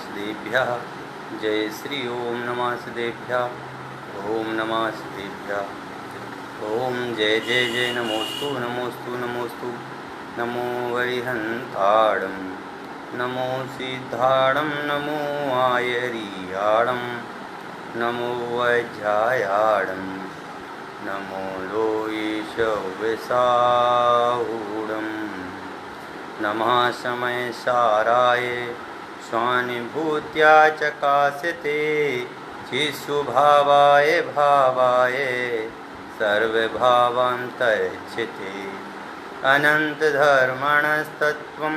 सिद्धेभ्यः। जय श्री ओम नमः सिद्धेभ्यः। ओम नमः सिद्धेभ्यः। ओम जय जय जय नमोस्तु नमोस्तु नमोस्तु। नमो वरिहंताड़ं नमो सिद्धाड़ं नमो आयरियाड़ं नमो वज्रायाड़ं नमो लोईश विसाहुड़ं नमः समय साराय स्वानुभूत्या चकाशते चित्स्वभावाय भावाय सर्वभावान्तरिक्षते अनन्तधर्मणस्तत्त्वं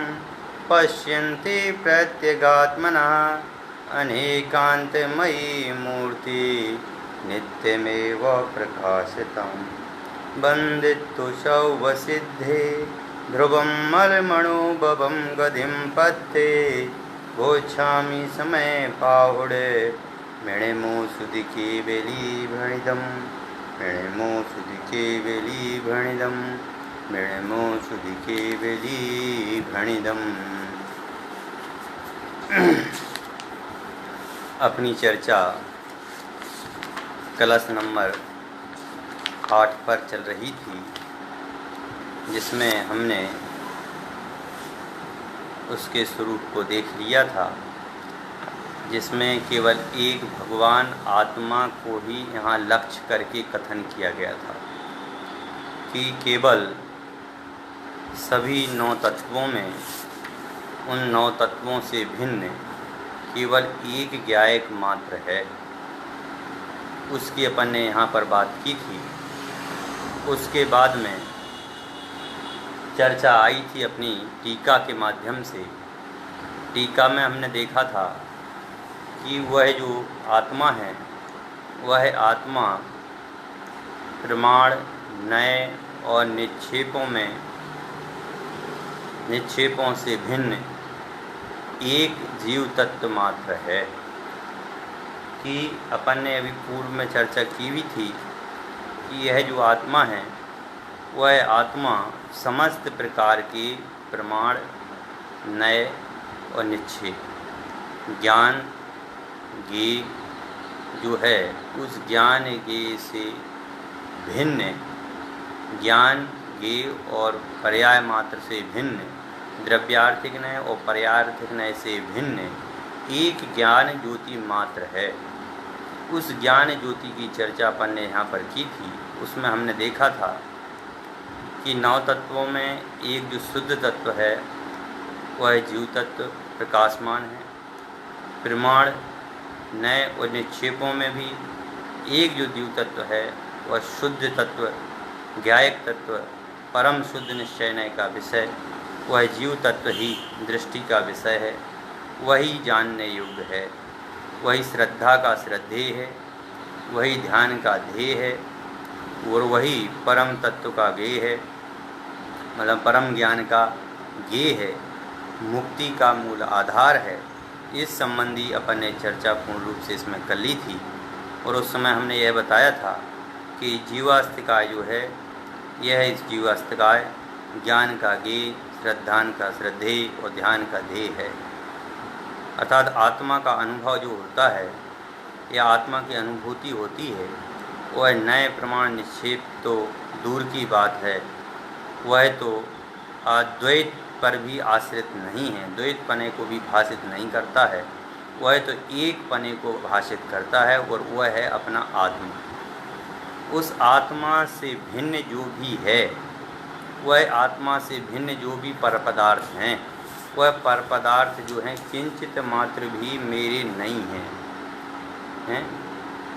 पश्यन्ति प्रत्यगात्मनः अनेकान्तमयी मूर्ति नित्यमेव प्रकाशितं वन्दितुषौ वसिद्धे ध्रुवं मलमणुभवं गतिं पत्ते गोच्छामि समय पाहुडे मेणेमो सुदिके बेली भणिदं मेणेमो सुदिके बेली भणिदं मेणेमो सुदिके बेली भणिदं। अपनी चर्चा कलश नंबर 8 पर चल रही थी, जिसमें हमने उसके स्वरूप को देख लिया था, जिसमें केवल एक भगवान आत्मा को ही यहाँ लक्ष्य करके कथन किया गया था कि केवल सभी 9 तत्वों में उन 9 तत्वों से भिन्न केवल एक ज्ञायक मात्र है। उसकी अपन ने यहाँ पर बात की थी। उसके बाद में चर्चा आई थी अपनी टीका के माध्यम से। टीका में हमने देखा था कि वह जो आत्मा है, वह आत्मा प्रमाण, नए और निक्षेपों से भिन्न एक जीव तत्व मात्र है। कि अपन ने अभी पूर्व में चर्चा की भी थी कि यह जो आत्मा है, वह आत्मा समस्त प्रकार के प्रमाण, नए और निक्षेप, ज्ञान ज्ञेय जो है, उस ज्ञान ज्ञेय से भिन्न, ज्ञान ज्ञेय और पर्याय मात्र से भिन्न, द्रव्यार्थिक नय और पर्यायार्थिक नय से भिन्न एक ज्ञान ज्योति मात्र है। उस ज्ञान ज्योति की चर्चा अपन ने यहाँ पर की थी। उसमें हमने देखा था कि 9 तत्वों में एक जो शुद्ध तत्व है, वह जीव तत्व प्रकाशमान है। प्रमाण, नए और निक्षेपों में भी एक जो जीव तत्व है, वह शुद्ध तत्व, ज्ञायक तत्व, परम शुद्ध निश्चय नय का विषय, वह जीव तत्व ही दृष्टि का विषय है, वही जानने योग्य है, वही श्रद्धा का श्रद्धेय है, वही ध्यान का ध्येय है और वही परम तत्व का ज्ञेय है, मतलब परम ज्ञान का ज्ञेय है, मुक्ति का मूल आधार है। इस संबंधी अपन ने चर्चा पूर्ण रूप से इसमें कर ली थी। और उस समय हमने यह बताया था कि जीवास्तिकाय जो है, यह इस जीवास्तिकाय ज्ञान का ज्ञेय, श्रद्धान का श्रद्धेय और ध्यान का ध्येय है। अर्थात आत्मा का अनुभव जो होता है, या आत्मा की अनुभूति होती है, वह नए प्रमाण निक्षेप तो दूर की बात है, वह तो द्वैत पर भी आश्रित नहीं है, द्वैत पने को भी भाषित नहीं करता है, वह तो एक पने को भाषित करता है और वह है अपना आत्मा। उस आत्मा से भिन्न जो भी है, वह आत्मा से भिन्न जो भी परपदार्थ हैं, वह परपदार्थ जो हैं किंचित मात्र भी मेरे नहीं हैं।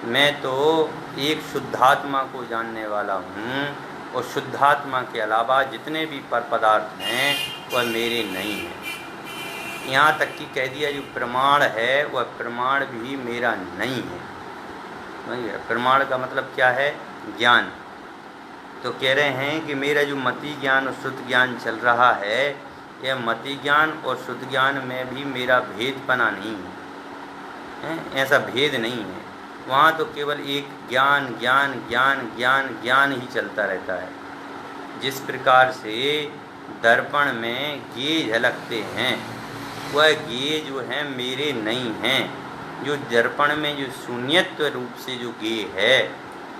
मैं तो एक शुद्धात्मा को जानने वाला हूँ और शुद्धात्मा के अलावा जितने भी परपदार्थ हैं वह मेरे नहीं हैं। यहाँ तक कि कह दिया जो प्रमाण है, वह प्रमाण भी मेरा नहीं है। प्रमाण का मतलब क्या है? ज्ञान। तो कह रहे हैं कि मेरा जो मति ज्ञान और शुद्ध ज्ञान चल रहा है, यह मति ज्ञान और शुद्ध ज्ञान में भी मेरा भेदपना नहीं है, ऐसा भेद नहीं है। वहाँ तो केवल एक ज्ञान ज्ञान ज्ञान ज्ञान ज्ञान ही चलता रहता है। जिस प्रकार से दर्पण में ये झलकते हैं, वह गेय जो है मेरे नहीं हैं। जो दर्पण में जो शून्यत्व रूप से जो गेय है,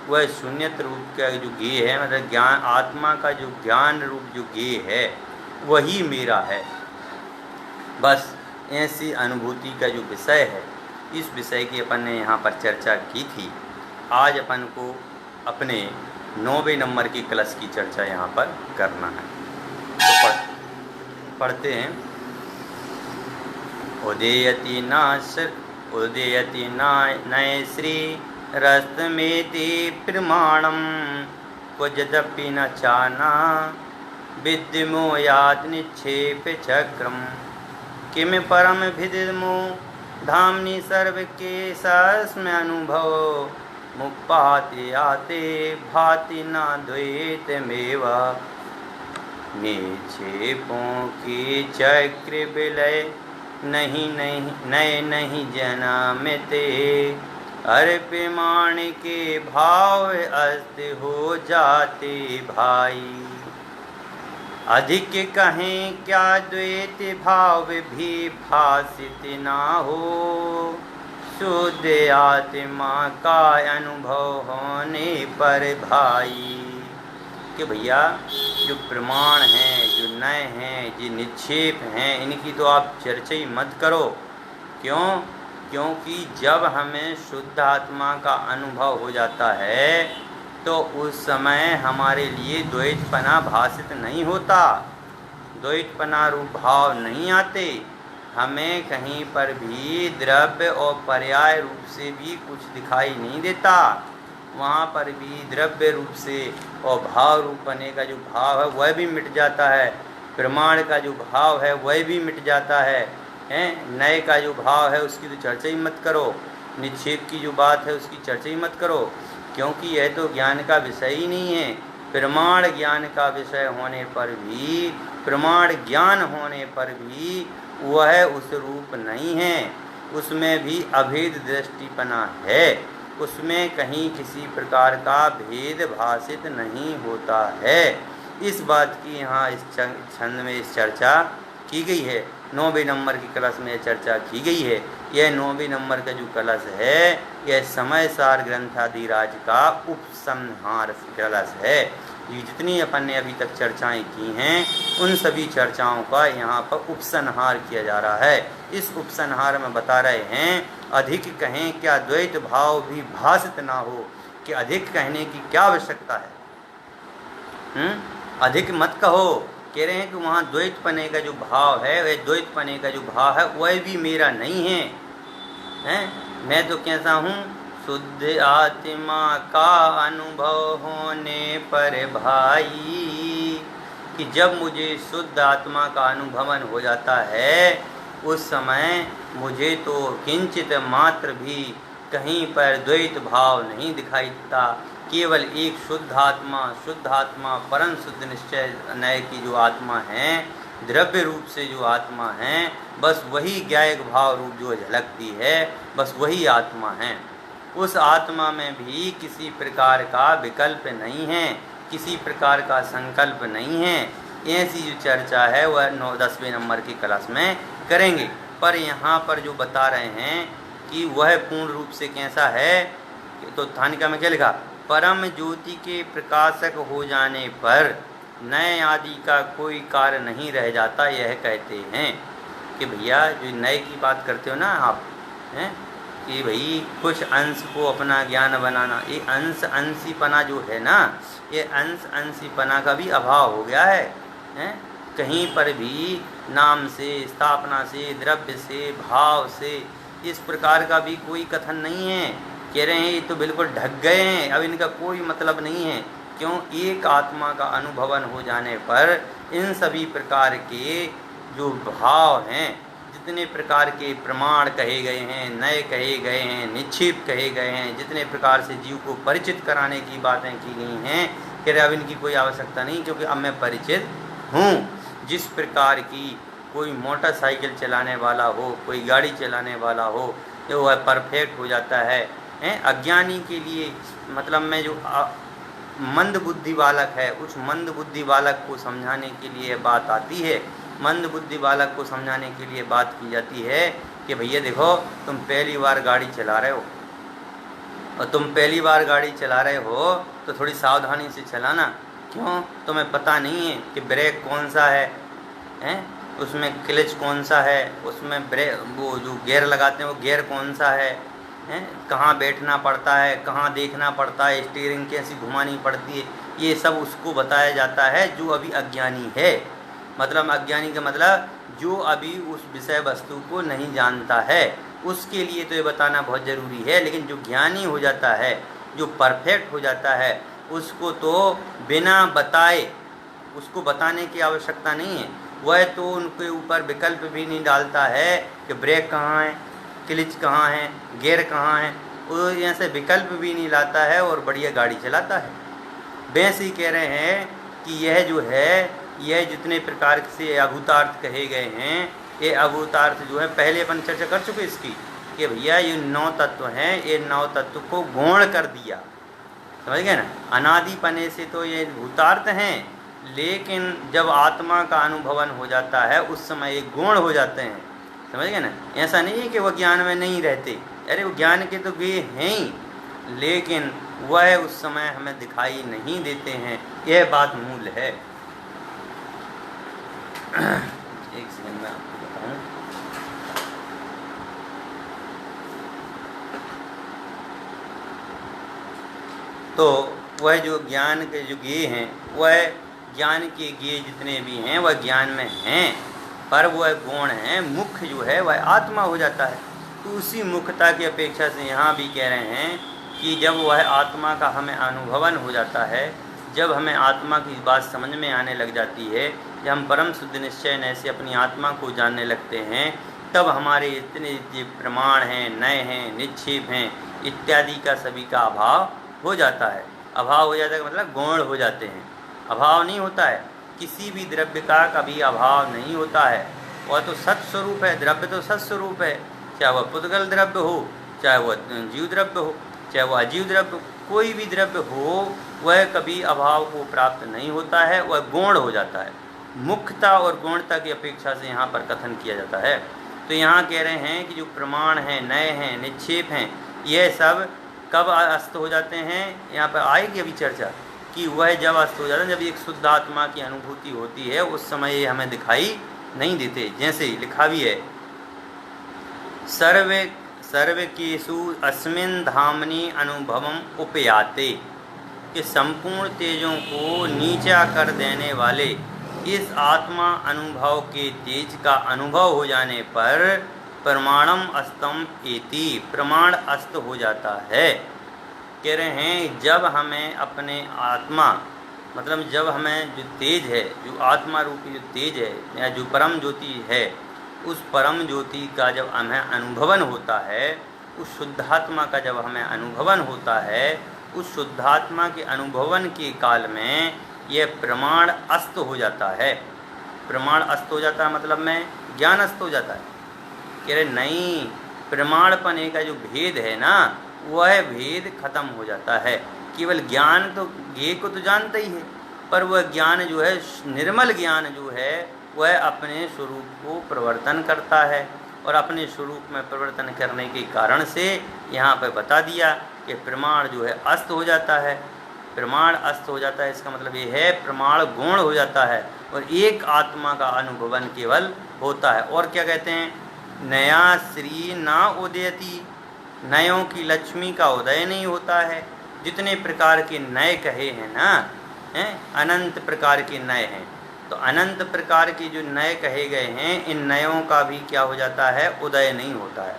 वह शून्यत्व रूप का जो गेय है, मतलब ज्ञान आत्मा का जो ज्ञान रूप जो गेय है वही मेरा है। बस ऐसी अनुभूति का जो विषय है, इस विषय की अपन ने यहाँ पर चर्चा की थी। आज अपन को अपने 9वें नंबर की क्लास की चर्चा यहाँ पर करना है। तो पढ़ते हैं। उदयति नय श्री रस्तमेति प्रमाणम क्वचिदपि न चाना विद्यमो यात निक्षेप चक्रम किम परम भिदिमो धामनि सर्व के सस्म अनुभव मुक्पाति आते भाति न द्वैतमेवा निक्षेपों की चक्र विलय नहीं जन्मते अर्पमान के भाव अस्त हो जाते भाई। अधिक कहें क्या द्वैत भाव भी भासित ना हो शुद्ध आत्मा का अनुभव होने पर भाई। कि भैया जो प्रमाण हैं, जो नए हैं, जो निक्षेप हैं, इनकी तो आप चर्चा ही मत करो। क्यों? क्योंकि जब हमें शुद्ध आत्मा का अनुभव हो जाता है तो उस समय हमारे लिए द्वैतपना भासित नहीं होता, द्वैतपना रूप भाव नहीं आते। हमें कहीं पर भी द्रव्य और पर्याय रूप से भी कुछ दिखाई नहीं देता। वहाँ पर भी द्रव्य रूप से और भाव रूप बने का जो भाव है वह भी मिट जाता है। प्रमाण का जो भाव है वह भी मिट जाता है। नए का जो भाव है उसकी तो चर्चा ही मत करो। निक्षेप की जो बात है उसकी चर्चा ही मत करो, क्योंकि यह तो ज्ञान का विषय ही नहीं है। प्रमाण ज्ञान का विषय होने पर भी, प्रमाण ज्ञान होने पर भी वह उस रूप नहीं है। उसमें भी अभेद दृष्टिपना है, उसमें कहीं किसी प्रकार का भेद भाषित नहीं होता है। इस बात की यहाँ इस छंद में इस चर्चा की गई है। 9वें नंबर की क्लास में चर्चा की गई है। यह 9वें नंबर का जो क्लास है यह समय सार ग्रंथादिराज का उपसंहार क्लास है। ये जितनी अपन ने अभी तक चर्चाएं की हैं उन सभी चर्चाओं का यहाँ पर उपसंहार किया जा रहा है। इस उपसंहार में बता रहे हैं अधिक कहें क्या द्वैत भाव भी भासित ना हो, कि अधिक कहने की क्या आवश्यकता है। अधिक मत कहो। कह रहे हैं कि वहाँ द्वैतपने का जो भाव है, वह द्वैतपने का जो भाव है वह भी मेरा नहीं है, मैं तो कैसा हूँ, शुद्ध आत्मा का अनुभव होने पर भाई। कि जब मुझे शुद्ध आत्मा का अनुभवन हो जाता है उस समय मुझे तो किंचित मात्र भी कहीं पर द्वैत भाव नहीं दिखाई देता। केवल एक शुद्ध आत्मा परम शुद्ध निश्चय नय की जो आत्मा है, द्रव्य रूप से जो आत्मा है, बस वही ज्ञायक भाव रूप जो झलकती है, बस वही आत्मा है। उस आत्मा में भी किसी प्रकार का विकल्प नहीं है, किसी प्रकार का संकल्प नहीं है। ऐसी जो चर्चा है वह 10वें नंबर की क्लास में करेंगे। पर यहाँ पर जो बता रहे हैं कि वह पूर्ण रूप से कैसा है, तो थानिका में क्या लिखा, परम ज्योति के प्रकाशक हो जाने पर नए आदि का कोई कार्य नहीं रह जाता। यह कहते हैं कि भैया जो नए की बात करते हो ना आप, हैं कि भाई कुछ अंश को अपना ज्ञान बनाना, ये अंशीपना जो है ना, ये अंशीपना का भी अभाव हो गया है। कहीं पर भी नाम से, स्थापना से, द्रव्य से, भाव से इस प्रकार का भी कोई कथन नहीं है। कह रहे हैं ये तो बिल्कुल ढक गए हैं, अब इनका कोई मतलब नहीं है। क्यों? एक आत्मा का अनुभवन हो जाने पर इन सभी प्रकार के जो भाव हैं, जितने प्रकार के प्रमाण कहे गए हैं, नए कहे गए हैं, निक्षेप कहे गए हैं, जितने प्रकार से जीव को परिचित कराने की बातें की गई हैं, कह रहे अब इनकी कोई आवश्यकता नहीं, क्योंकि अब मैं परिचित हूँ। जिस प्रकार की कोई मोटरसाइकिल चलाने वाला हो, कोई गाड़ी चलाने वाला हो, तो वह परफेक्ट हो जाता है। अज्ञानी के लिए मतलब में जो मंद बुद्धि बालक है, उस मंद बुद्धि बालक को समझाने के लिए बात आती है। मंद बुद्धि बालक को समझाने के लिए बात की जाती है कि भैया देखो, तुम पहली बार गाड़ी चला रहे हो, और तुम पहली बार गाड़ी चला रहे हो तो थोड़ी सावधानी से चलाना। क्यों? तुम्हें पता नहीं है कि ब्रेक कौन सा है, उसमें क्लच कौन सा है, उसमें ब्रेक वो जो गियर लगाते हैं वो गियर कौन सा है, कहाँ बैठना पड़ता है, कहाँ देखना पड़ता है, स्टीयरिंग कैसी घुमानी पड़ती है, ये सब उसको बताया जाता है जो अभी अज्ञानी है। मतलब अज्ञानी का मतलब जो अभी उस विषय वस्तु को नहीं जानता है, उसके लिए तो ये बताना बहुत ज़रूरी है। लेकिन जो ज्ञानी हो जाता है, जो परफेक्ट हो जाता है, उसको तो बिना बताए, उसको बताने की आवश्यकता नहीं है। वह तो उनके ऊपर विकल्प भी नहीं डालता है कि ब्रेक कहाँ है, क्लिच कहाँ है, गियर कहाँ है, वो यहाँ से विकल्प भी नहीं लाता है और बढ़िया गाड़ी चलाता है। वैसे ही कह रहे हैं कि यह जो है, यह जितने प्रकार से अभूतार्थ कहे गए हैं, ये अभूतार्थ जो है पहले अपन चर्चा कर चुके इसकी, कि भैया ये 9 तत्व हैं, ये 9 तत्व को गौण कर दिया, समझ गए ना। अनादिपने से तो ये भूतार्थ हैं, लेकिन जब आत्मा का अनुभवन हो जाता है उस समय ये गौण हो जाते हैं, समझ गए ना। ऐसा नहीं है कि वह ज्ञान में नहीं रहते, अरे वो ज्ञान के तो वे हैं ही, लेकिन वह उस समय हमें दिखाई नहीं देते हैं, यह बात मूल है। एक सेकंड में आपको बताऊं। तो वह जो ज्ञान के जो गेय हैं, वह ज्ञान के गेय जितने भी हैं वह ज्ञान में हैं, पर वह गुण हैं। मुख्य जो है वह आत्मा हो जाता है। तो उसी मुख्यता की अपेक्षा से यहाँ भी कह रहे हैं कि जब वह आत्मा का हमें अनुभवन हो जाता है, जब हमें आत्मा की बात समझ में आने लग जाती है, जब हम परम शुद्ध निश्चय से अपनी आत्मा को जानने लगते हैं, तब हमारे इतने जो प्रमाण हैं, नए हैं, निक्षेप हैं इत्यादि का सभी का अभाव हो जाता है। अभाव हो जाता है मतलब गौण हो जाते हैं। अभाव नहीं होता है, किसी भी द्रव्य का कभी अभाव नहीं होता है। वह तो सत्स्वरूप है, द्रव्य तो सत्स्वरूप है, चाहे वह पुद्गल द्रव्य हो, चाहे वह जीव द्रव्य हो, चाहे वह अजीव द्रव्य, कोई भी द्रव्य हो, वह कभी अभाव को प्राप्त नहीं होता है, वह गौण हो जाता है। मुख्यता और गौणता की अपेक्षा से यहाँ पर कथन किया जाता है। तो यहाँ कह रहे हैं कि जो प्रमाण हैं, नए हैं, निक्षेप हैं, यह सब कब अस्त हो जाते हैं। यहाँ पर आएगी अभी चर्चा कि वह जब अस्त हो जाता है, जब एक शुद्ध आत्मा की अनुभूति होती है, उस समय ये हमें दिखाई नहीं देते। जैसे लिखा भी है, सर्वकेषु अस्मिन् धामनि अनुभवम उपयाते, कि संपूर्ण तेजों को नीचा कर देने वाले इस आत्मा अनुभव के तेज का अनुभव हो जाने पर प्रमाणम अस्तम एति, प्रमाण अस्त हो जाता है। कह रहे हैं जब हमें अपने आत्मा, मतलब जब हमें जो तेज है, जो आत्मा रूपी जो तेज है या जो परम ज्योति है, उस परम ज्योति का जब हमें अनुभवन होता है, उस शुद्धात्मा का जब हमें अनुभवन होता है, उस शुद्धात्मा के अनुभवन के काल में यह प्रमाण अस्त हो जाता है। प्रमाण अस्त हो जाता है मतलब में ज्ञान अस्त हो जाता है। कह रहे नहीं, प्रमाणपने का जो भेद है ना, वह भेद खत्म हो जाता है। केवल ज्ञान तो ज्ञेय को तो जानता ही है, पर वह ज्ञान जो है, निर्मल ज्ञान जो है, वह अपने स्वरूप को प्रवर्तन करता है, और अपने स्वरूप में परिवर्तन करने के कारण से यहाँ पर बता दिया कि प्रमाण जो है अस्त हो जाता है। प्रमाण अस्त हो जाता है, इसका मतलब ये है प्रमाण गौण हो जाता है और एक आत्मा का अनुभवन केवल होता है। और क्या कहते हैं, नया श्री ना उदयति, नयों की लक्ष्मी का उदय नहीं होता है। जितने प्रकार के नए कहे हैं ना, अनंत प्रकार के नए हैं, तो अनंत प्रकार के जो नए कहे गए हैं, इन नयों का भी क्या हो जाता है, उदय नहीं होता है।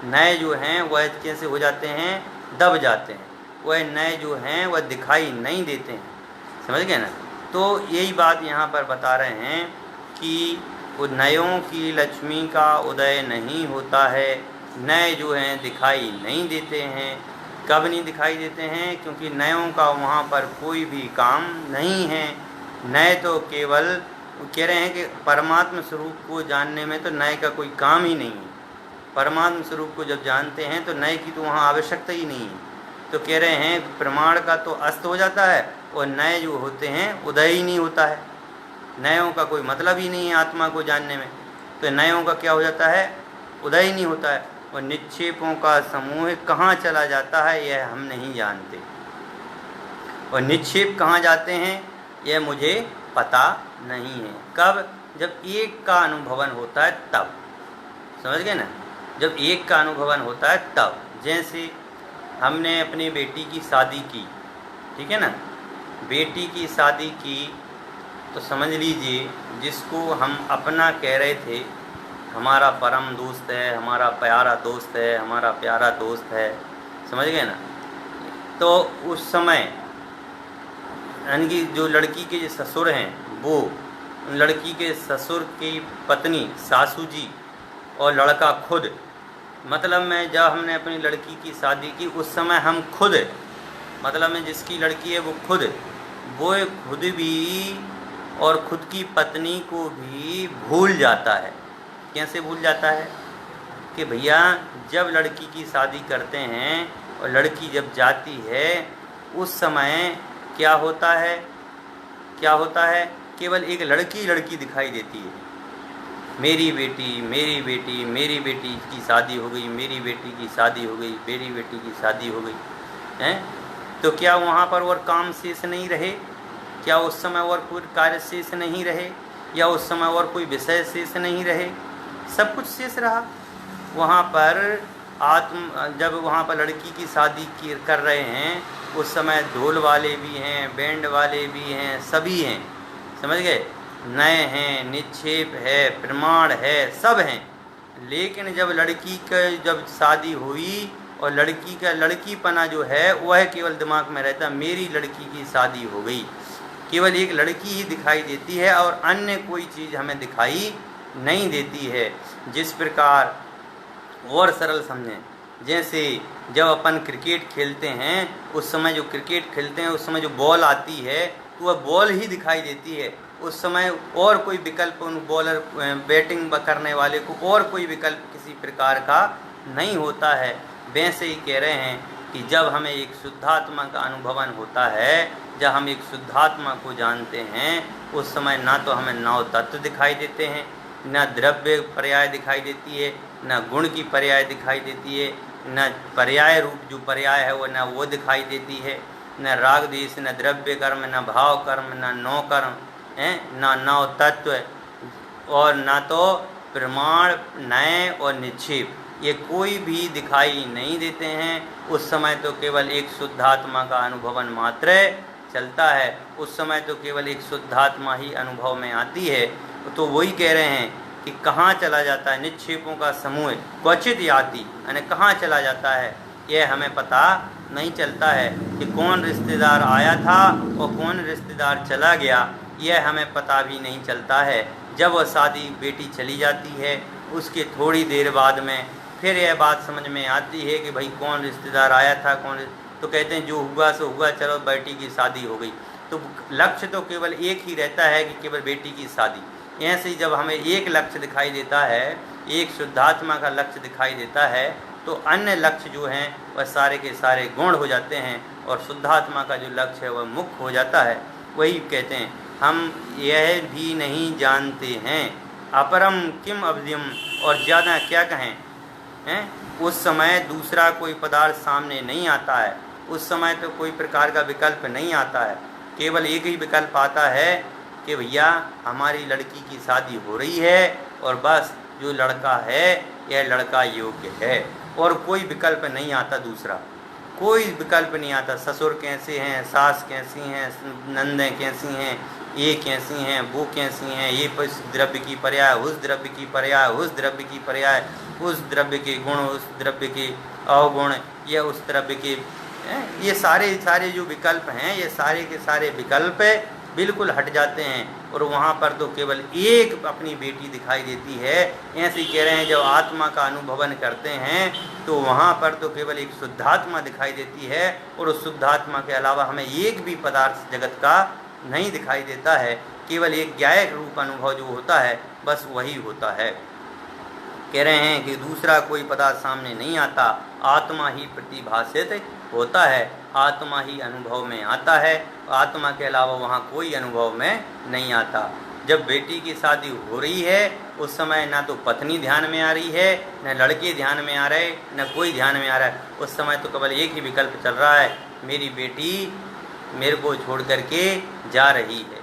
नए जो हैं वह कैसे हो जाते हैं, दब जाते हैं। वह नए जो हैं वह दिखाई नहीं देते हैं, समझ गए ना। तो यही बात यहाँ पर बता रहे हैं कि वो नयों की लक्ष्मी का उदय नहीं होता है। नए जो हैं दिखाई नहीं देते हैं। कब नहीं दिखाई देते हैं, क्योंकि नयों का वहाँ पर कोई भी काम नहीं है। नए तो केवल कह रहे हैं कि परमात्म स्वरूप को जानने में तो नए का कोई काम ही नहीं है। परमात्म स्वरूप को जब जानते हैं तो नए की तो वहाँ आवश्यकता ही नहीं है। तो कह रहे हैं प्रमाण का तो अस्त हो जाता है और नए जो होते हैं उदय ही नहीं होता है। नयों का कोई मतलब ही नहीं है आत्मा को जानने में, तो नयों का क्या हो जाता है, उदय ही नहीं होता है। और निक्षेपों का समूह कहाँ चला जाता है यह हम नहीं जानते, और निक्षेप कहाँ जाते हैं यह मुझे पता नहीं है। कब, जब एक का अनुभवन होता है तब, समझ गए ना, जब एक का अनुभवन होता है तब। जैसे हमने अपनी बेटी की शादी की, ठीक है ना, बेटी की शादी की तो समझ लीजिए जिसको हम अपना कह रहे थे, हमारा परम दोस्त है, हमारा प्यारा दोस्त है, हमारा प्यारा दोस्त है, समझ गए ना, तो उस समय यानी कि जो लड़की के जो ससुर हैं वो, लड़की के ससुर की पत्नी सासू जी और लड़का खुद, मतलब में जब हमने अपनी लड़की की शादी की उस समय हम खुद, मतलब में जिसकी लड़की है वो खुद भी और खुद की पत्नी को भी भूल जाता है। कैसे भूल जाता है कि भैया जब लड़की की शादी करते हैं और लड़की जब जाती है उस समय क्या होता है, केवल एक लड़की दिखाई देती है। मेरी बेटी मेरी बेटी मेरी बेटी की शादी हो गई, मेरी बेटी की शादी हो गई, मेरी बेटी की शादी हो गई हैं। तो क्या वहाँ पर और काम शेष नहीं रहे, क्या उस समय और कोई कार्य शेष नहीं रहे, या उस समय और कोई विषय शेष नहीं रहे, सब कुछ शेष रहा वहाँ पर। जब वहाँ पर लड़की की शादी कर रहे हैं उस समय ढोल वाले भी हैं, बैंड वाले भी हैं, सभी हैं, समझ गए, नए हैं, निक्षेप है, प्रमाण है, सब हैं। लेकिन जब लड़की जब शादी हुई और लड़की का लड़कीपना जो है वह केवल दिमाग में रहता, मेरी लड़की की शादी हो गई, केवल एक लड़की ही दिखाई देती है और अन्य कोई चीज़ हमें दिखाई नहीं देती है। जिस प्रकार और सरल समझें, जैसे जब अपन क्रिकेट खेलते हैं उस समय जो क्रिकेट खेलते हैं उस समय जो बॉल आती है तो वह बॉल ही दिखाई देती है, उस समय और कोई विकल्प उन बॉलर बैटिंग करने वाले को और कोई विकल्प किसी प्रकार का नहीं होता है। वैसे ही कह रहे हैं कि जब हमें एक शुद्धात्मा का अनुभवन होता है, जब हम एक शुद्धात्मा को जानते हैं उस समय ना तो हमें नौ तत्व दिखाई देते हैं, न द्रव्य पर्याय दिखाई देती है, न गुण की पर्याय दिखाई देती है, न पर्याय रूप जो पर्याय है वो न वो दिखाई देती है, न राग देश, न द्रव्य कर्म, न भाव कर्म, न नौ कर्म हैं, न नौ तत्व, और न तो प्रमाण, नए और निक्षेप, ये कोई भी दिखाई नहीं देते हैं। उस समय तो केवल एक शुद्धात्मा का अनुभवन मात्र चलता है, उस समय तो केवल एक शुद्धात्मा ही अनुभव में आती है। तो वही कह रहे हैं कि कहाँ चला जाता है निक्षेपों का समूह, क्वचित याति, यानी कहाँ चला जाता है यह हमें पता नहीं चलता है कि कौन रिश्तेदार आया था और कौन रिश्तेदार चला गया, यह हमें पता भी नहीं चलता है। जब वह शादी बेटी चली जाती है उसके थोड़ी देर बाद में फिर यह बात समझ में आती है कि भाई कौन रिश्तेदार आया था, तो कहते हैं जो हुआ सो हुआ, चलो बेटी की शादी हो गई। तो लक्ष्य तो केवल एक ही रहता है कि केवल बेटी की शादी। ऐसे ही जब हमें एक लक्ष्य दिखाई देता है, एक शुद्धात्मा का लक्ष्य दिखाई देता है, तो अन्य लक्ष्य जो हैं वह सारे के सारे गौण हो जाते हैं और शुद्धात्मा का जो लक्ष्य है वह मुख्य हो जाता है। वही कहते हैं हम यह भी नहीं जानते हैं, अपरम किम अवधिम, और ज़्यादा क्या कहें हैं। उस समय दूसरा कोई पदार्थ सामने नहीं आता है, उस समय तो कोई प्रकार का विकल्प नहीं आता है, केवल एक ही विकल्प आता है कि भैया हमारी लड़की की शादी हो रही है और बस जो लड़का है यह लड़का योग्य है, और कोई विकल्प नहीं आता, दूसरा कोई विकल्प नहीं आता। ससुर कैसे हैं, सास कैसी हैं, नंदें कैसी हैं, ये कैसी हैं, वो कैसी हैं, ये इस द्रव्य की पर्याय, उस द्रव्य की पर्याय, उस द्रव्य की पर्याय, उस द्रव्य के गुण, उस द्रव्य के अवगुण, या उस द्रव्य के ये सारे जो विकल्प हैं, ये सारे के सारे विकल्प बिल्कुल हट जाते हैं और वहाँ पर तो केवल एक अपनी बेटी दिखाई देती है। ऐसे ही कह रहे हैं जब आत्मा का अनुभवन करते हैं तो वहाँ पर तो केवल एक शुद्धात्मा दिखाई देती है और उस शुद्धात्मा के अलावा हमें एक भी पदार्थ जगत का नहीं दिखाई देता है, केवल एक ज्ञायक रूप अनुभव जो होता है बस वही होता है। कह रहे हैं कि दूसरा कोई पदार्थ सामने नहीं आता, आत्मा ही प्रतिभाषित होता है। आत्मा ही अनुभव में आता है, आत्मा के अलावा वहाँ कोई अनुभव में नहीं आता। जब बेटी की शादी हो रही है उस समय ना तो पत्नी ध्यान में आ रही है, न लड़के ध्यान में आ रहे, न कोई ध्यान में आ रहा है। उस समय तो केवल एक ही विकल्प चल रहा है, मेरी बेटी मेरे को छोड़ करके जा रही है,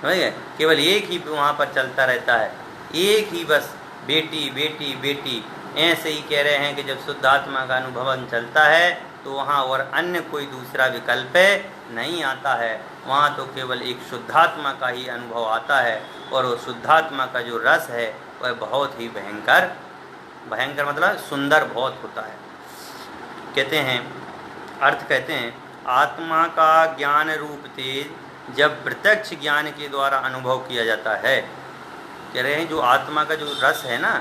समझ गए? केवल एक ही वहाँ पर चलता रहता है, एक ही बस बेटी बेटी बेटी। ऐसे ही कह रहे हैं कि जब शुद्ध आत्मा का अनुभवन चलता है तो वहाँ और अन्य कोई दूसरा विकल्प नहीं आता है, वहाँ तो केवल एक शुद्धात्मा का ही अनुभव आता है। और वो शुद्धात्मा का जो रस है वह बहुत ही भयंकर, भयंकर मतलब सुंदर बहुत होता है। कहते हैं, अर्थ कहते हैं, आत्मा का ज्ञान रूप तेज जब प्रत्यक्ष ज्ञान के द्वारा अनुभव किया जाता है। कह रहे हैं जो आत्मा का जो रस है ना,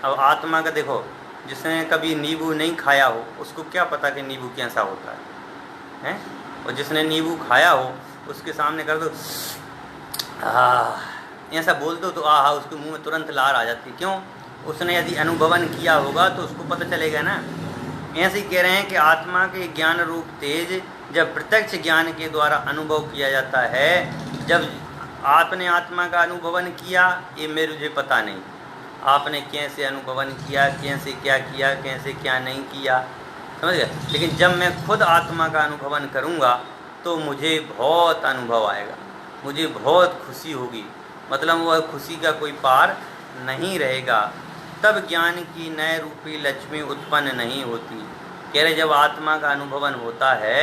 अब आत्मा का देखो, जिसने कभी नींबू नहीं खाया हो उसको क्या पता कि नींबू कैसा होता है, हैं? और जिसने नींबू खाया हो उसके सामने कर दो ऐसा बोल दो तो आहा उसके मुंह में तुरंत लार आ जाती। क्यों? उसने यदि अनुभवन किया होगा तो उसको पता चलेगा ना। ऐसे ही कह रहे हैं कि आत्मा के ज्ञान रूप तेज जब प्रत्यक्ष ज्ञान के द्वारा अनुभव किया जाता है, जब आपने आत्मा का अनुभवन किया ये मुझे पता नहीं, आपने कैसे अनुभवन किया, कैसे क्या किया, कैसे क्या नहीं किया, समझ गए? लेकिन जब मैं खुद आत्मा का अनुभवन करूँगा तो मुझे बहुत अनुभव आएगा, मुझे बहुत खुशी होगी, मतलब वह खुशी का कोई पार नहीं रहेगा। तब ज्ञान की नए रूपी लक्ष्मी उत्पन्न नहीं होती। कह रहे जब आत्मा का अनुभवन होता है,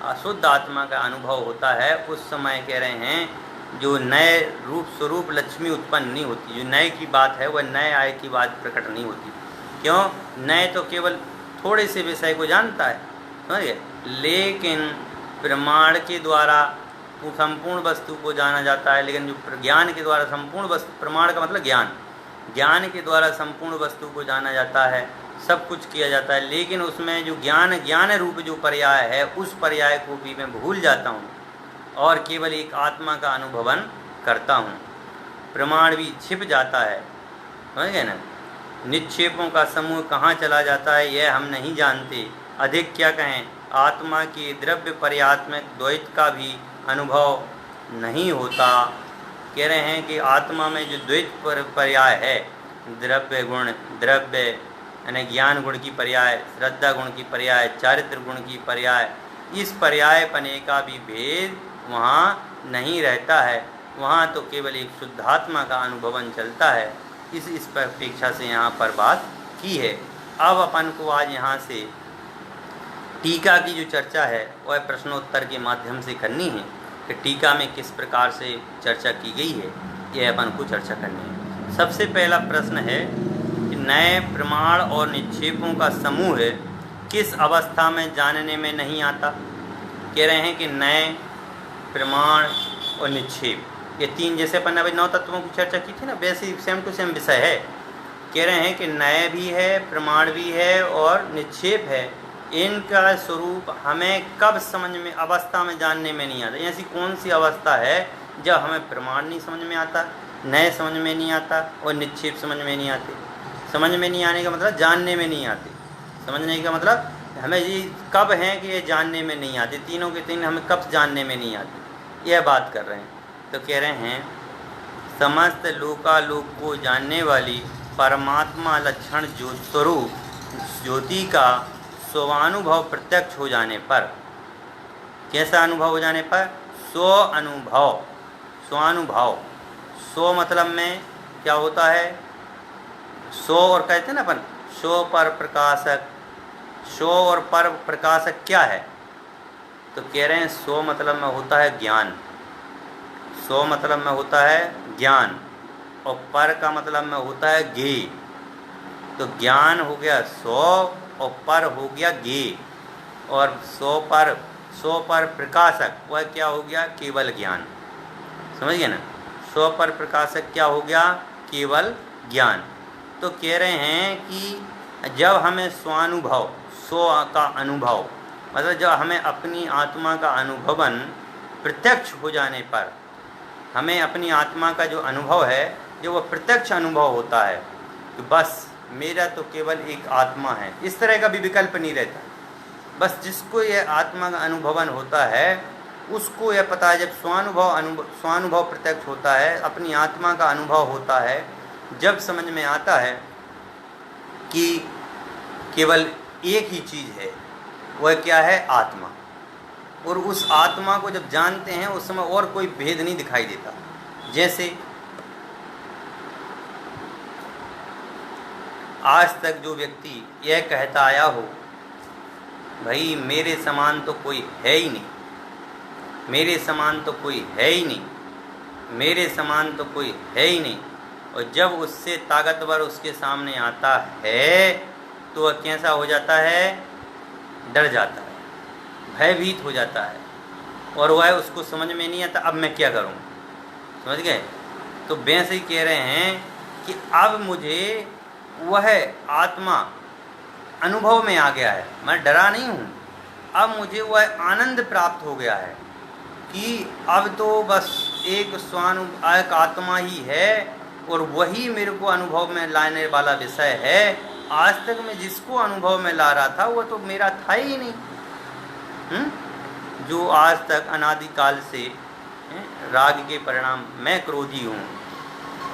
अशुद्ध आत्मा का अनुभव होता है, उस समय कह रहे हैं जो नए रूप स्वरूप लक्ष्मी उत्पन्न नहीं होती। जो नए की बात है वह नए आय की बात प्रकट नहीं होती। क्यों? नए तो केवल थोड़े से विषय को जानता है, समझिए, लेकिन प्रमाण के द्वारा संपूर्ण वस्तु को जाना जाता है। लेकिन जो ज्ञान के द्वारा संपूर्ण वस्तु, प्रमाण का मतलब ज्ञान, ज्ञान के द्वारा संपूर्ण वस्तु को जाना जाता है, सब कुछ किया जाता है। लेकिन उसमें जो ज्ञान रूप जो पर्याय है उस पर्याय को भी मैं भूल जाता हूँ और केवल एक आत्मा का अनुभवन करता हूँ। प्रमाण भी छिप जाता है, समझ गए ना। निक्षेपों का समूह कहाँ चला जाता है यह हम नहीं जानते। अधिक क्या कहें, आत्मा के द्रव्य पर्यात्मक द्वैत का भी अनुभव नहीं होता। कह रहे हैं कि आत्मा में जो द्वैत पर्याय है, द्रव्य गुण, द्रव्य यानी ज्ञान गुण की पर्याय, श्रद्धा गुण की पर्याय, चारित्र गुण की पर्याय, इस पर्याय पने का भी भेद वहाँ नहीं रहता है। वहाँ तो केवल एक शुद्धात्मा का अनुभवन चलता है। इस पर अपेक्षा से यहाँ पर बात की है। अब अपन को आज यहाँ से टीका की जो चर्चा है वह प्रश्नोत्तर के माध्यम से करनी है कि टीका में किस प्रकार से चर्चा की गई है, यह अपन को चर्चा करनी है। सबसे पहला प्रश्न है कि नए प्रमाण और निक्षेपों का समूह किस अवस्था में जानने में नहीं आता। कह रहे हैं कि नए, प्रमाण और निक्षेप, ये तीन, जैसे अपन ने अभी 9 तत्वों की चर्चा की थी ना, वैसे ही सेम टू सेम विषय है। कह रहे हैं कि नए भी है, प्रमाण भी है और निक्षेप है। इनका स्वरूप हमें कब समझ में, अवस्था में जानने में नहीं आता। ऐसी कौन सी अवस्था है जब हमें प्रमाण नहीं समझ में आता, नए समझ में नहीं आता और निक्षेप समझ में नहीं आते। समझ में नहीं आने का मतलब जानने में नहीं आते। समझने का मतलब हमें ये कब है कि ये जानने में नहीं आते, तीनों के तीन हमें कब जानने में नहीं आते, यह बात कर रहे हैं। तो कह रहे हैं समस्त लोकालोक को जानने वाली परमात्मा लक्षण जो स्वरूप ज्योति का स्वानुभव प्रत्यक्ष हो जाने पर, कैसा अनुभव हो जाने पर? स्वानुभव, स्वानुभव। स्व मतलब में क्या होता है? स्व और कहते हैं ना अपन, स्व पर प्रकाशक। स्व और पर प्रकाशक क्या है? तो कह रहे हैं स्व मतलब में होता है ज्ञान, स्व मतलब में होता है ज्ञान और पर का मतलब में होता है ज्ञेय। तो ज्ञान हो गया स्व और पर हो गया ज्ञेय, और स्व पर प्रकाशक वह क्या हो गया? केवल ज्ञान। समझ गए ना। स्व पर प्रकाशक क्या हो गया? केवल ज्ञान। तो कह रहे हैं कि जब हमें स्वानुभव, स्व का अनुभव मतलब जब हमें अपनी आत्मा का अनुभवन प्रत्यक्ष हो जाने पर, हमें अपनी आत्मा का जो अनुभव है, जो वह प्रत्यक्ष अनुभव होता है कि बस मेरा तो केवल एक आत्मा है, इस तरह का भी विकल्प नहीं रहता। बस जिसको यह आत्मा का अनुभवन होता है उसको यह पता है, जब स्वानुभव प्रत्यक्ष होता है, अपनी आत्मा का अनुभव होता है, जब समझ में आता है कि केवल एक ही चीज़ है, वह क्या है? आत्मा। और उस आत्मा को जब जानते हैं उस समय और कोई भेद नहीं दिखाई देता। जैसे आज तक जो व्यक्ति यह कहता आया हो, भाई मेरे समान तो कोई है ही नहीं, मेरे समान तो कोई है ही नहीं, मेरे समान तो कोई है ही नहीं, और जब उससे ताकतवर उसके सामने आता है तो वह कैसा हो जाता है? डर जाता है, भयभीत हो जाता है, और वह उसको समझ में नहीं आता अब मैं क्या करूं। समझ गए? तो वैसे ही कह रहे हैं कि अब मुझे वह आत्मा अनुभव में आ गया है, मैं डरा नहीं हूँ, अब मुझे वह आनंद प्राप्त हो गया है कि अब तो बस एक एक आत्मा ही है और वही मेरे को अनुभव में लाने वाला विषय है। आज तक मैं जिसको अनुभव में ला रहा था वो तो मेरा था ही नहीं। जो आज तक अनादिकाल से राग के परिणाम, मैं क्रोधी हूँ,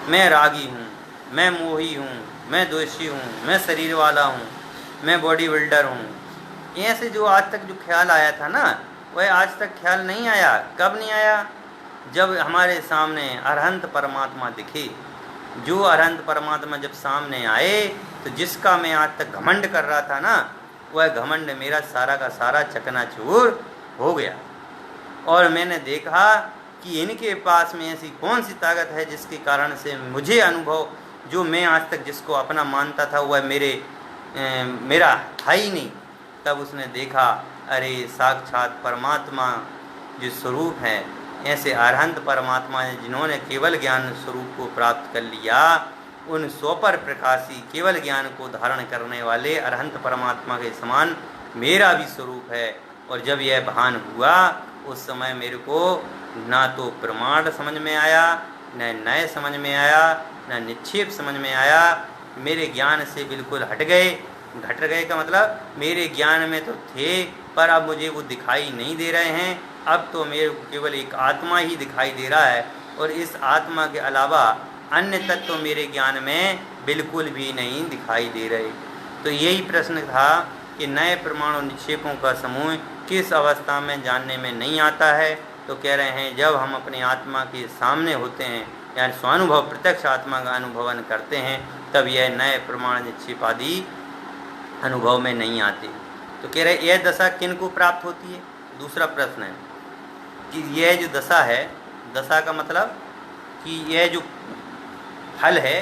मैं रागी हूँ, मैं मोही हूँ, मैं द्वेषी हूँ, मैं शरीर वाला हूँ, मैं बॉडी बिल्डर हूँ, ऐसे जो आज तक जो ख्याल आया था ना, वह आज तक ख्याल नहीं आया। कब नहीं आया? जब हमारे सामने अरहंत परमात्मा दिखे। जो अरहंत परमात्मा जब सामने आए तो जिसका मैं आज तक घमंड कर रहा था ना, वह घमंड मेरा सारा का सारा चकनाचूर हो गया। और मैंने देखा कि इनके पास में ऐसी कौन सी ताकत है जिसके कारण से मुझे अनुभव, जो मैं आज तक जिसको अपना मानता था वह मेरा था ही नहीं। तब उसने देखा, अरे साक्षात परमात्मा जो स्वरूप है, ऐसे अरहंत परमात्मा है जिन्होंने केवल ज्ञान स्वरूप को प्राप्त कर लिया, उन स्वपर प्रकाशी केवल ज्ञान को धारण करने वाले अरहंत परमात्मा के समान मेरा भी स्वरूप है। और जब यह भान हुआ उस समय मेरे को ना तो प्रमाण समझ में आया, न नए समझ में आया, न निक्षेप समझ में आया, मेरे ज्ञान से बिल्कुल घट गए का मतलब मेरे ज्ञान में तो थे पर अब मुझे वो दिखाई नहीं दे रहे हैं। अब तो मेरे को केवल एक आत्मा ही दिखाई दे रहा है और इस आत्मा के अलावा अन्य तत्व तो मेरे ज्ञान में बिल्कुल भी नहीं दिखाई दे रहे। तो यही प्रश्न था कि नए प्रमाण और निक्षेपों का समूह किस अवस्था में जानने में नहीं आता है। तो कह रहे हैं जब हम अपनी आत्मा के सामने होते हैं, यानी स्वानुभव प्रत्यक्ष आत्मा का अनुभवन करते हैं, तब यह नए प्रमाण निक्षेप आदि अनुभव में नहीं आते। तो कह रहे यह दशा किन को प्राप्त होती है? दूसरा प्रश्न है कि यह जो दशा है, दशा का मतलब कि यह जो फल है,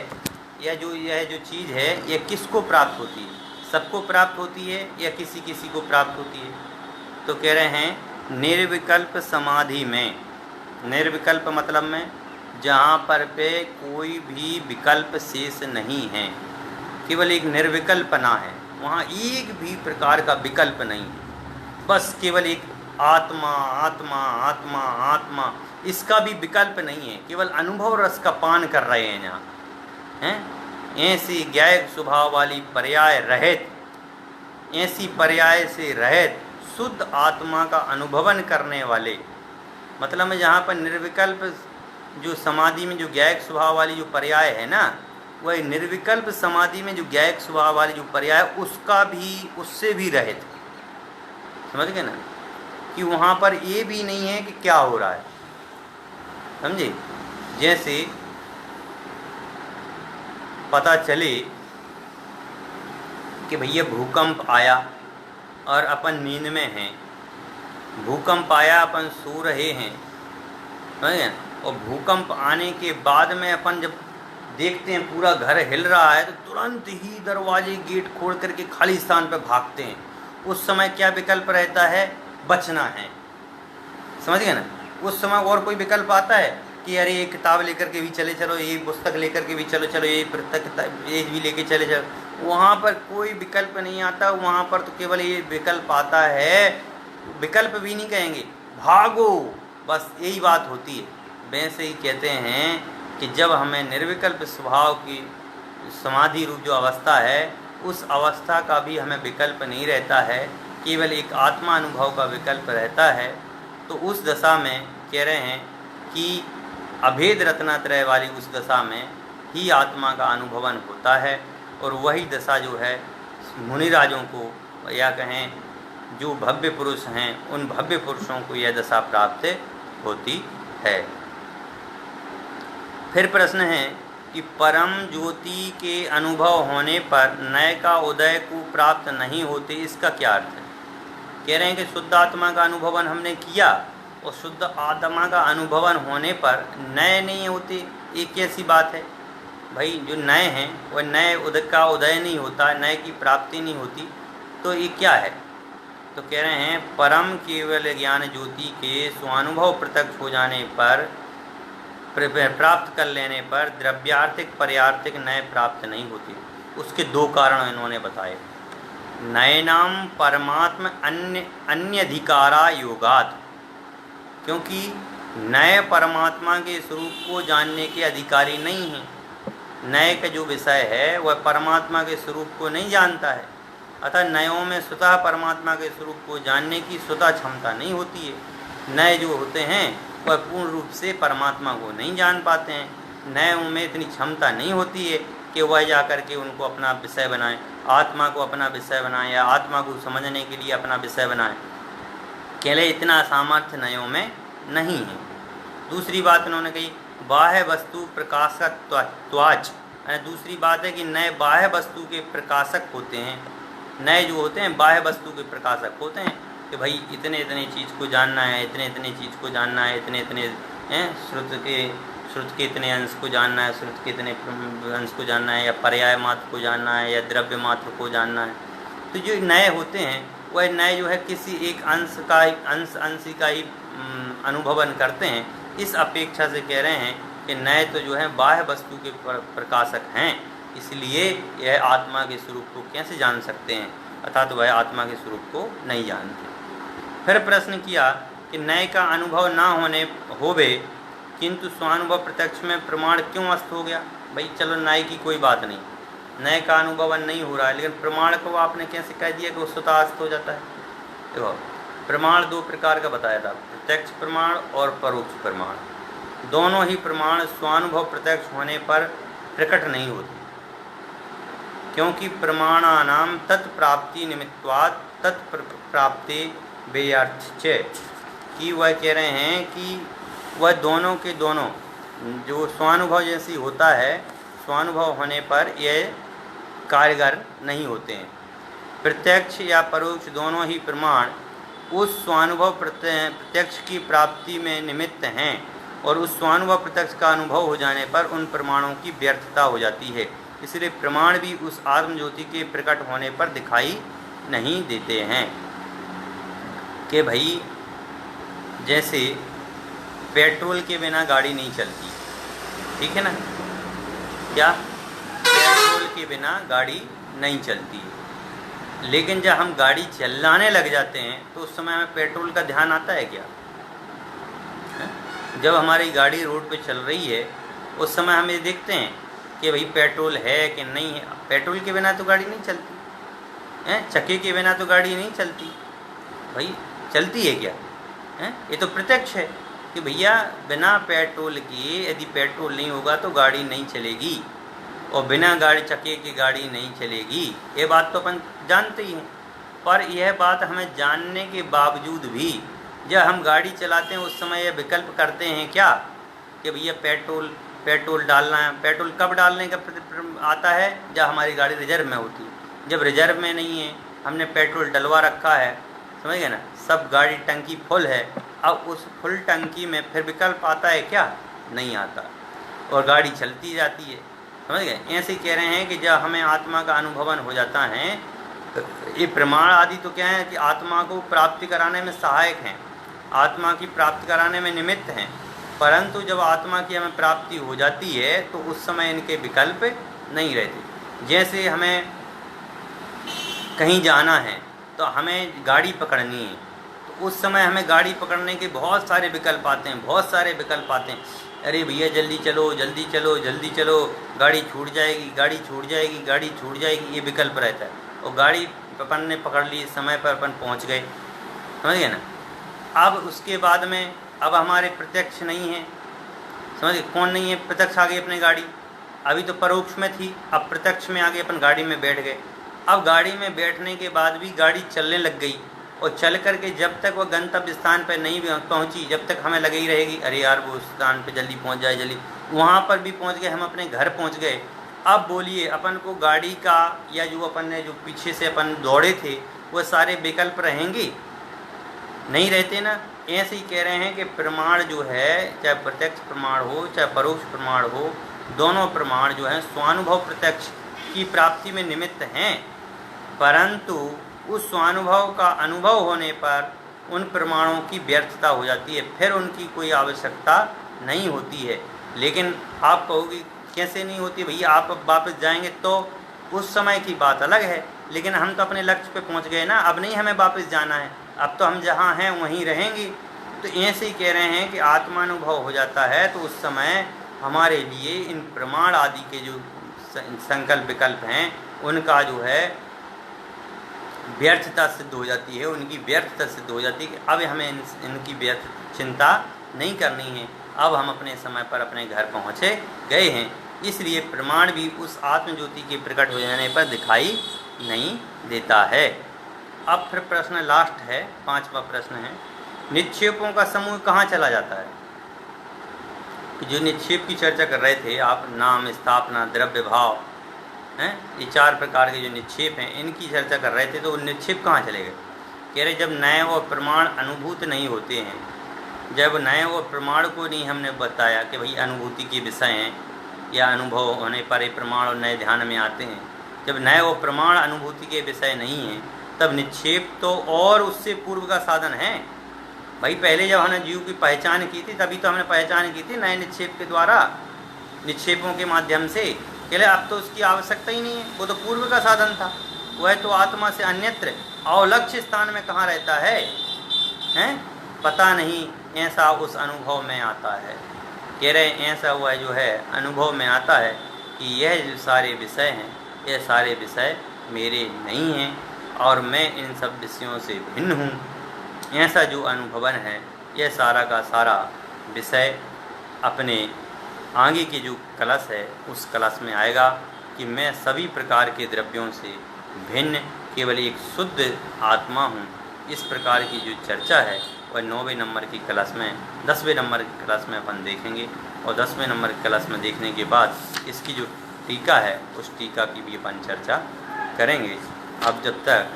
यह जो चीज़ है, यह किसको प्राप्त होती है? सबको प्राप्त होती है या किसी किसी को प्राप्त होती है? तो कह रहे हैं निर्विकल्प समाधि में, निर्विकल्प मतलब में जहाँ पर पे कोई भी विकल्प शेष नहीं है, केवल एक निर्विकल्पना है, वहाँ एक भी प्रकार का विकल्प नहीं, बस केवल एक आत्मा आत्मा आत्मा आत्मा, इसका भी विकल्प नहीं है, केवल अनुभव रस का पान कर रहे हैं यहाँ हैं। ऐसी ज्ञायक स्वभाव वाली पर्याय रहित, ऐसी पर्याय से रहित शुद्ध आत्मा का अनुभवन करने वाले, मतलब में जहाँ पर निर्विकल्प जो समाधि में जो ज्ञायक स्वभाव वाली जो पर्याय है ना, वह निर्विकल्प समाधि में जो ज्ञायक स्वभाव वाली जो पर्याय उसका भी, उससे भी रहित। समझ गए ना कि वहाँ पर ये भी नहीं है कि क्या हो रहा है, समझे? जैसे पता चले कि भैया भूकंप आया और अपन नींद में हैं, भूकंप आया, अपन सो रहे हैं, समझ गए? और भूकंप आने के बाद में अपन जब देखते हैं पूरा घर हिल रहा है तो तुरंत ही दरवाजे गेट खोल करके खाली स्थान पर भागते हैं। उस समय क्या विकल्प रहता है? बचना है। समझ गए ना? उस समय और कोई विकल्प आता है कि अरे ये किताब लेकर के भी चले चलो, ये पुस्तक लेकर के भी चलो, ये पुस्तक ये भी लेके चले चलो। वहाँ पर कोई विकल्प नहीं आता, वहाँ पर तो केवल ये विकल्प आता है, विकल्प भी नहीं कहेंगे, भागो, बस यही बात होती है। वैसे ही कहते हैं कि जब हमें निर्विकल्प स्वभाव की समाधि रूप जो अवस्था है, उस अवस्था का भी हमें विकल्प नहीं रहता है, केवल एक आत्मा अनुभव का विकल्प रहता है, तो उस दशा में कह रहे हैं कि अभेद रत्नात्रय वाली उस दशा में ही आत्मा का अनुभवन होता है। और वही दशा जो है मुनिराजों को, या कहें जो भव्य पुरुष हैं, उन भव्य पुरुषों को यह दशा प्राप्त होती है। फिर प्रश्न है कि परम ज्योति के अनुभव होने पर नए का उदय को प्राप्त नहीं होते, इसका क्या अर्थ है? कह रहे हैं कि शुद्ध आत्मा का अनुभवन हमने किया और शुद्ध आत्मा का अनुभवन होने पर नए नहीं होते, ये कैसी बात है भाई? जो नए हैं वह नए उदय का उदय नहीं होता, नए की प्राप्ति नहीं होती, तो ये क्या है? तो कह रहे हैं परम केवल ज्ञान ज्योति के स्वानुभव प्रत्यक्ष हो जाने पर, प्राप्त कर लेने पर द्रव्यार्थिक पर्यार्थिक नए प्राप्त नहीं होते। उसके दो कारण इन्होंने बताए। नयनाम परमात्म अन्यधिकारा योगात, क्योंकि नए परमात्मा के स्वरूप को जानने के अधिकारी नहीं हैं। नए का जो विषय है वह परमात्मा के स्वरूप को नहीं जानता है, अतः नयों में स्वतः परमात्मा के स्वरूप को जानने की स्वतः क्षमता नहीं होती है। नए जो होते हैं वह पूर्ण रूप से परमात्मा को नहीं जान पाते हैं। नयों में इतनी क्षमता नहीं होती है कि वह जाकर के उनको अपना विषय बनाएं, आत्मा को अपना विषय बनाएं या आत्मा को समझने के लिए अपना विषय बनाएं। केवल इतना सामर्थ्य नयों में नहीं है। दूसरी बात उन्होंने कही बाह्य वस्तु प्रकाशक त्वाच, दूसरी बात है कि नए बाह्य वस्तु के प्रकाशक होते हैं। नए जो होते हैं बाह्य वस्तु के प्रकाशक होते हैं कि भाई इतने इतने चीज़ को जानना है, इतने इतने चीज़ को जानना है, इतने इतने श्रुत के इतने अंश को जानना है, श्रुत के इतने अंश को जानना है, या पर्याय मात्र को जानना है, या द्रव्य मात्र को जानना है। तो जो नए होते हैं वह नए जो है किसी एक अंश का ही अनुभवन करते हैं। इस अपेक्षा से कह रहे हैं कि नए तो जो है बाह्य वस्तु के प्रकाशक हैं, इसलिए यह आत्मा के स्वरूप को कैसे जान सकते हैं, अर्थात वह आत्मा के स्वरूप को नहीं जानते। फिर प्रश्न किया कि नए का अनुभव ना होवे किंतु स्वानुभव प्रत्यक्ष में प्रमाण क्यों अस्त हो गया? भाई चलो नए की कोई बात नहीं, नए का अनुभव नहीं हो रहा है, लेकिन प्रमाण को आपने कैसे कह दिया कि वो स्वतः अस्त हो जाता है? देखो प्रमाण दो प्रकार का बताया था, प्रत्यक्ष प्रमाण और परोक्ष प्रमाण। दोनों ही प्रमाण स्वानुभव प्रत्यक्ष होने पर प्रकट नहीं होते, क्योंकि प्रमाणानाम तत्प्राप्ति निमित्वात् तत्प्राप्ति व्यर्थश्च, कि वह कह रहे हैं कि वह दोनों के दोनों जो स्वानुभव जैसी होता है, स्वानुभव होने पर यह कारगर नहीं होते हैं। प्रत्यक्ष या परोक्ष दोनों ही प्रमाण उस स्वानुभव प्रत्यक्ष की प्राप्ति में निमित्त हैं, और उस स्वानुभव प्रत्यक्ष का अनुभव हो जाने पर उन प्रमाणों की व्यर्थता हो जाती है। इसलिए प्रमाण भी उस आत्मज्योति के प्रकट होने पर दिखाई नहीं देते हैं। कि भाई जैसे पेट्रोल के बिना गाड़ी नहीं चलती, ठीक है ना? क्या पेट्रोल के बिना गाड़ी नहीं चलती है, लेकिन जब हम गाड़ी चलाने लग जाते हैं तो उस समय हमें पेट्रोल का ध्यान आता है क्या? जब हमारी गाड़ी रोड पे चल रही है उस समय हम ये देखते हैं कि भाई पेट्रोल है कि नहीं है। पेट्रोल के बिना तो गाड़ी नहीं चलती है, चक्के के बिना तो गाड़ी नहीं चलती। भाई चलती है क्या? ये तो प्रत्यक्ष है कि भैया बिना पेट्रोल के यदि पेट्रोल नहीं होगा तो गाड़ी नहीं चलेगी, और बिना गाड़ी चक्के की गाड़ी नहीं चलेगी। ये बात तो अपन जानते ही हैं, पर यह बात हमें जानने के बावजूद भी जब हम गाड़ी चलाते हैं उस समय यह विकल्प करते हैं क्या कि भैया पेट्रोल डालना है। पेट्रोल कब डालने का आता है? जब हमारी गाड़ी रिजर्व में होती है। जब रिजर्व में नहीं है, हमने पेट्रोल डलवा रखा है, समझ गए ना, सब गाड़ी टंकी फुल है, अब उस फुल टंकी में फिर विकल्प आता है क्या? नहीं आता, और गाड़ी चलती जाती है। समझ गए? ऐसे कह रहे हैं कि जब हमें आत्मा का अनुभवन हो जाता है, ये प्रमाण आदि तो क्या है कि आत्मा को प्राप्ति कराने में सहायक हैं, आत्मा की प्राप्ति कराने में निमित्त हैं, परंतु जब आत्मा की हमें प्राप्ति हो जाती है तो उस समय इनके विकल्प नहीं रहते। जैसे हमें कहीं जाना है तो हमें गाड़ी पकड़नी है, तो उस समय हमें गाड़ी पकड़ने के बहुत सारे विकल्प आते हैं, बहुत सारे विकल्प आते हैं। अरे भैया जल्दी चलो, जल्दी चलो, जल्दी चलो, गाड़ी छूट जाएगी, गाड़ी छूट जाएगी, गाड़ी छूट जाएगी, ये विकल्प रहता है। और गाड़ी अपन ने पकड़ ली, समय पर अपन पहुंच गए, समझ गए ना। अब उसके बाद में अब हमारे प्रत्यक्ष नहीं है, समझ गए, कौन नहीं है, प्रत्यक्ष आ गई अपनी गाड़ी, अभी तो परोक्ष में थी, अब प्रत्यक्ष में आ गए, अपन गाड़ी में बैठ गए। अब गाड़ी में बैठने के बाद भी गाड़ी चलने लग गई, और चल करके जब तक वो गंतव्य स्थान पर नहीं पहुंची, जब तक हमें लगी रहेगी अरे यार वो स्थान पे जल्दी पहुंच जाए, जल्दी, वहाँ पर भी पहुंच गए, हम अपने घर पहुंच गए। अब बोलिए अपन को गाड़ी का या जो अपन ने जो पीछे से अपन दौड़े थे वो सारे विकल्प रहेंगे, नहीं रहते ना। ऐसे ही कह रहे हैं कि प्रमाण जो है, चाहे प्रत्यक्ष प्रमाण हो चाहे परोक्ष प्रमाण हो, दोनों प्रमाण जो हैं स्वानुभव प्रत्यक्ष की प्राप्ति में निमित्त हैं, परंतु उस स्वानुभव का अनुभव होने पर उन प्रमाणों की व्यर्थता हो जाती है, फिर उनकी कोई आवश्यकता नहीं होती है। लेकिन आप कहोगे कैसे नहीं होती भैया, आप अब वापस जाएंगे तो उस समय की बात अलग है, लेकिन हम तो अपने लक्ष्य पे पहुंच गए ना, अब नहीं हमें वापस जाना है, अब तो हम जहाँ हैं वहीं रहेंगे। तो ऐसे ही कह रहे हैं कि आत्मानुभव हो जाता है तो उस समय हमारे लिए इन प्रमाण आदि के जो संकल्प विकल्प हैं उनका जो है व्यर्थता सिद्ध हो जाती है, उनकी व्यर्थता सिद्ध हो जाती है कि अब हमें इनकी व्यर्थ चिंता नहीं करनी है, अब हम अपने समय पर अपने घर पहुँचे गए हैं। इसलिए प्रमाण भी उस आत्मज्योति के प्रकट हो जाने पर दिखाई नहीं देता है। अब फिर प्रश्न लास्ट है, 5वां प्रश्न है, निक्षेपों का समूह कहाँ चला जाता है। कि जो निक्षेप की चर्चा कर रहे थे आप, नाम, स्थापना, द्रव्य भाव हैं, ये 4 प्रकार के जो निक्षेप हैं इनकी चर्चा कर रहे थे, तो निक्षेप कहाँ चले गए। कह रहे जब नए और प्रमाण अनुभूत नहीं होते हैं, जब नए और प्रमाण को नहीं हमने बताया कि भाई अनुभूति के विषय हैं या अनुभव होने पर ये प्रमाण और नए ध्यान में आते हैं, जब नए और प्रमाण अनुभूति के विषय नहीं हैं तब निक्षेप तो और उससे पूर्व का साधन है। भाई पहले जब हमने जीव की पहचान की थी तभी तो हमने पहचान की थी नए निक्षेप के द्वारा, निक्षेपों के माध्यम से। कहले अब तो उसकी आवश्यकता ही नहीं है, वो तो पूर्व का साधन था, वह तो आत्मा से अन्यत्र अवलक्ष्य स्थान में कहाँ रहता है, हैं, पता नहीं, ऐसा उस अनुभव में आता है। कह रहे ऐसा हुआ जो है अनुभव में आता है कि यह जो सारे विषय हैं यह सारे विषय मेरे नहीं हैं और मैं इन सब विषयों से भिन्न हूँ। ऐसा जो अनुभवन है यह सारा का सारा विषय अपने आगे के जो कलश है उस कलश में आएगा कि मैं सभी प्रकार के द्रव्यों से भिन्न केवल एक शुद्ध आत्मा हूँ। इस प्रकार की जो चर्चा है वह 9वें नंबर की कलश में, 10वें नंबर की कलश में अपन देखेंगे, और 10वें नंबर की कलश में देखने के बाद इसकी जो टीका है उस टीका की भी अपन चर्चा करेंगे। अब जब तक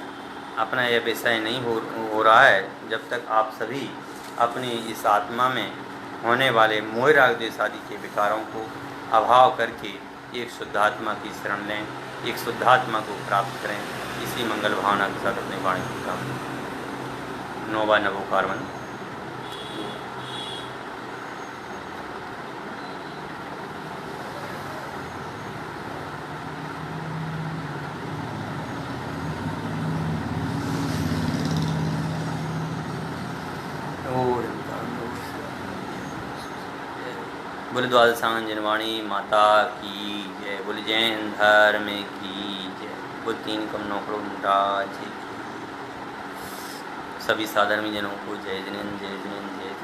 अपना यह विषय नहीं हो रहा है, जब तक आप सभी अपनी इस आत्मा में होने वाले मोह राग द्वेष आदि के विकारों को अभाव करके एक शुद्धात्मा की शरण लें, एक शुद्धात्मा को प्राप्त करें। इसी मंगल भावना के साथ अपने वाणी का 9वां नवोकारवन। बोले द्वादशांग जनवाणी माता की जय, बोले जैन धर्म की जय, बोले 3 कम नौकड़ों जी, सभी साधर्मी जनों को जय जिनेन्द्र जय जिनेन्द्र जय।